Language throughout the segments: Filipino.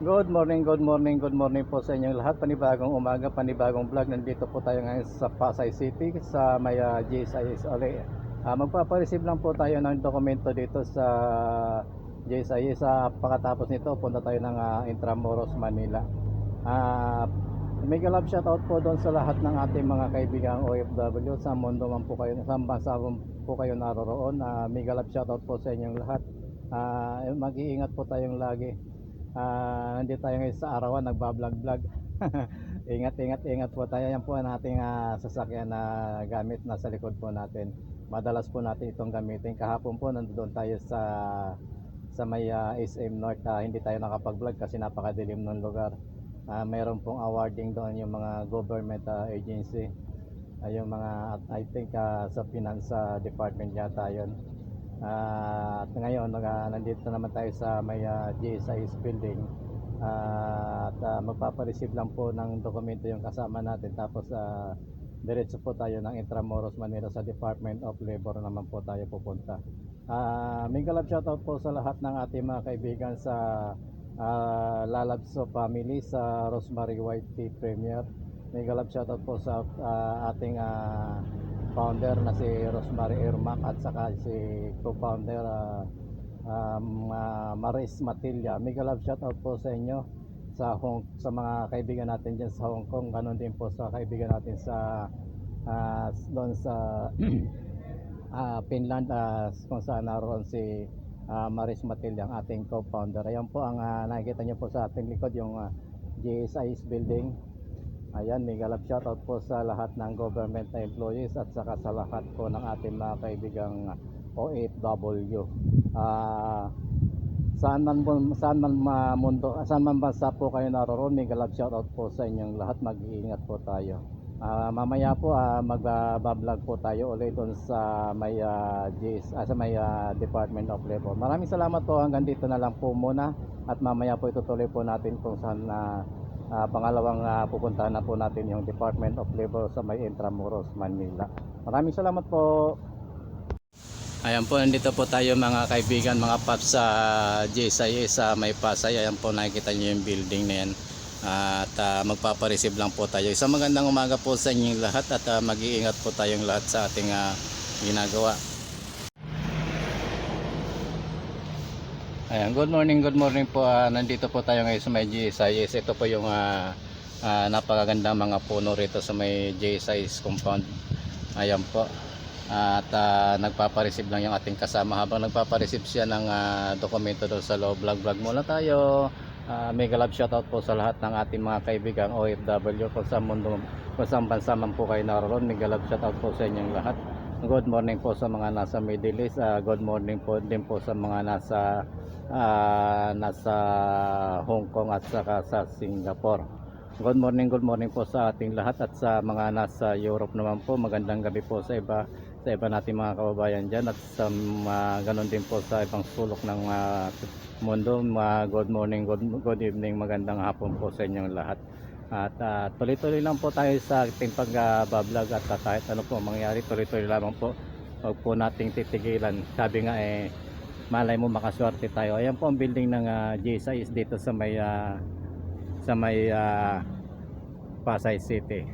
Good morning, good morning, good morning po sa inyong lahat. Panibagong umaga, panibagong vlog. Nandito po tayo ngayon sa Pasay City sa may GSIS uli. Magpapareceive lang po tayo ng dokumento dito sa GSIS. Pagkatapos nito, punta tayo ng Intramuros, Manila. Mega love shoutout po doon sa lahat ng ating mga kaibigang OFW sa mundo man po kayo, sa bansa po kayo naroroon. Mega love shoutout po sa inyong lahat. Mag-iingat po tayong lagi. Nandito tayo ngayon sa arawan, nagbablog-vlog. Ingat po tayo. Yan po ang ating sasakyan na gamit nasa likod po natin. Madalas po natin itong gamitin. Kahapon po nandoon tayo sa may SM North. Hindi tayo nakapag-vlog kasi napakadilim ng lugar. Mayroon pong awarding doon yung mga government agency. Yung mga I think sa finance department yata yun. At ngayon nandito naman tayo sa may GSIS building. At magpapareceive lang po ng dokumento yung kasama natin. Tapos diretso po tayo ng Intramuros, Manila sa Department of Labor naman po tayo pupunta. Mega love shoutout po sa lahat ng ating mga kaibigan sa Lalabso family, sa Rosemary White Tea Premier. Mega love shoutout po sa ating founder na si Rosemary Irmac at saka si co-founder Maris Matilla. Mega love shoutout po sa inyo sa mga kaibigan natin diyan sa Hong Kong. Ganon din po sa kaibigan natin sa doon sa Finland, kung saan naroon si Maris Matilla, ang ating co-founder. Ayan po ang nakikita nyo po sa ating likod, yung GSIS building. Ayan, mega love shoutout po sa lahat ng government employees at saka sa lahat po ng ating mga kaibigang OFW. Saan man mundo, saan man bansa po kayo naroon, mega love shoutout po sa inyong lahat. Mag-iingat po tayo. Mamaya po magba-vlog po tayo ulit doon sa may sa may Department of Labor. Maraming salamat po, hanggang dito na lang po muna at mamaya po itutuloy po natin kung saan pangalawang pupuntahan na po natin yung Department of Labor sa may Intramuros, Manila. Maraming salamat po. Ayan po, nandito po tayo mga kaibigan, mga paps sa GSIS sa may Pasay. Ayan po, nakikita nyo yung building na yan. At magpapareceive lang po tayo. Isang magandang umaga po sa inyong lahat at mag-iingat po tayong lahat sa ating ginagawa. Ayan, good morning po. Nandito po tayo ngayon sa may GSIS. Ito po yung napakagandang mga puno rito sa may GSIS compound. Ayan po. At nagpapareceive lang yung ating kasama. Habang nagpapareceive siya ng dokumento doon sa loob, vlog muna tayo. Mega love shoutout po sa lahat ng ating mga kaibigan OFW kung sa mundo, kung saan bansa man po kayo naroon. Mega love shoutout po sa inyong lahat. Good morning po sa mga nasa Middle East. Good morning po din po sa mga nasa Hong Kong at saka sa Singapore. Good morning po sa ating lahat at sa mga nasa Europe naman po. Magandang gabi po sa iba nating mga kababayan dyan at sa ganon din po sa ibang sulok ng mundo. Good morning, good evening, magandang hapon po sa inyong lahat. At tuloy-tuloy lang po tayo sa ating pag-vlog at kahit ano po mangyari, tuloy-tuloy lamang po. Huwag po nating titigilan. Sabi nga malay mo makaswerte tayo. Ayan po ang building ng GSIS dito sa may Pasay City,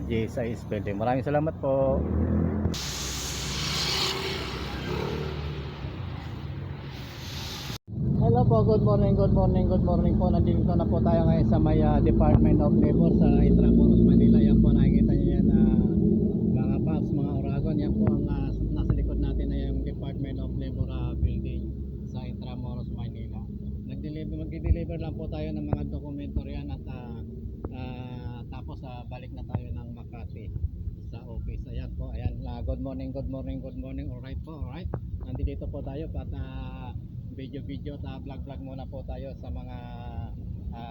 GSIS building. Maraming salamat po. Hello po, good morning po. Nandito na po tayo ngayon sa may Department of Labor sa Intramuros, Manila. Yan po, nakikita nyo yan, mga paps, mga oragon. Yan po ang nasa likod natin na yung Department of Labor building sa Intramuros, Manila. Mag-deliver lang po tayo ng mga dokumento riyan at tapos balik na tayo ng Makati sa office. Ayan po, ayan. Good morning. Alright po, alright. Nandito po tayo at video at vlog muna po tayo sa mga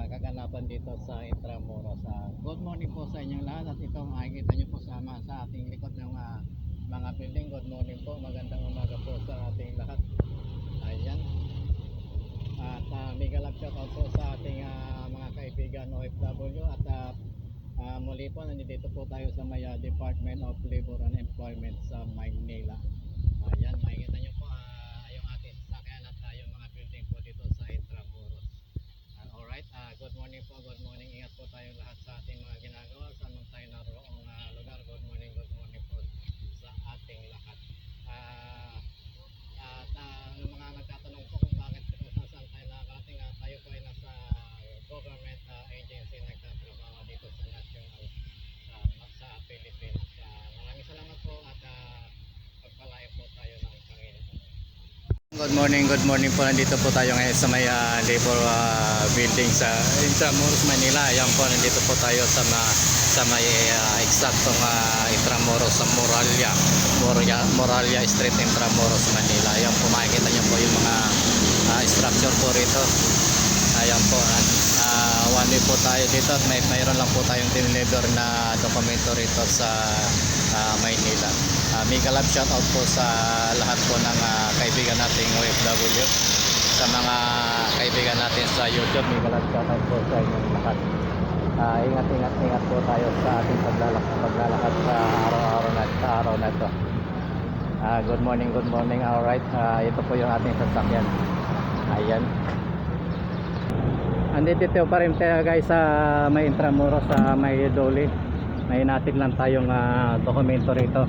kaganapan dito sa Intramuros. Good morning po sa inyong lahat at ito makikita nyo po sa ating likod ng mga building. Good morning po, magandang umaga po sa ating lahat. Ayan. At mega love shoutout po sa ating mga kaibigan OFW at muli po nandito po tayo sa may Department of Labor and Employment sa Manila. Ayan, makikita nyo po yung ating sasakyan at yung mga building po dito sa Intramuros. Alright, Good morning po, good morning. Ingat po tayong lahat sa ating mga ginagawa. Saan man tayo naroong lugar. Good morning po sa ating lahat. Mga nagtatanong po kung bakit kung saan tayo nakakarating. Tayo po ay nasa government agency nagtatrabaho dito sa national sa Pilipinas. Maraming salamat po at pagpalain po tayo ng Panginoon. Good morning po. Nandito po tayo ngayon sa may labor building sa Intramuros, Manila. Ayan po, nandito po tayo sa may eksaktong Intramuros sa Moralia Street, Intramuros, Manila. Ayan po, makikita niyo po yung mga structure po rito. Ayan po, one way po tayo dito at mayroon lang po tayong deliver na dokumento rito sa Maynila. Mega love shoutout po sa lahat po ng kaibigan nating OFW, sa mga kaibigan natin sa YouTube. Mega love shoutout po sa inyong lahat. Ingat po tayo sa ating paglalakad sa araw na ito. Good morning. Alright, ito po yung ating sasakyan. Ayan. Andito pa rin tayo guys sa may Intramuros, sa may Doli. May natin lang tayong dokumento rito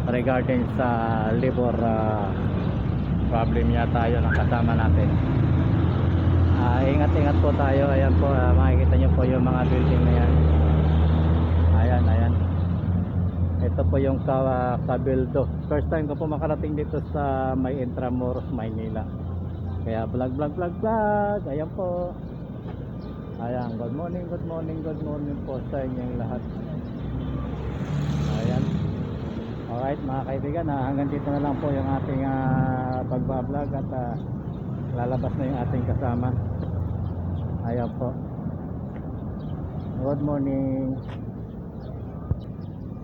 regarding sa labor problem yata yun ang kasama natin. Ingat po tayo. Ayan po, makikita nyo po yung mga building na yan. Ayan. Ito po yung Cabildo. First time ko po makarating dito sa may Intramuros, Maynila. Kaya vlog. Ayan po. Ayan, good morning po sa inyong lahat. Ayan. Alright mga kaibigan, hanggang dito na lang po yung ating pagbablog at lalabas na yung ating kasama. Ayan po. Good morning.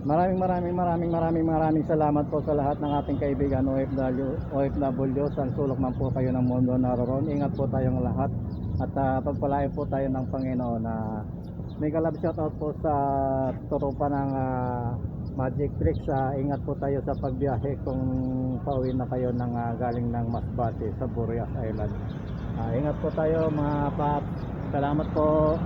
Maraming salamat po sa lahat ng ating kaibigan OFW. Saan sulok man po kayo ng mundo naroon. Ingat po tayong lahat at pagpalain po tayo ng Panginoon. Mega love shoutout po sa turupa ng Magic Tricks. Ingat po tayo sa pagbiyahe kung pauwi na kayo galing ng Masbate sa Burias Island. Ingat po tayo mga paps. Salamat po.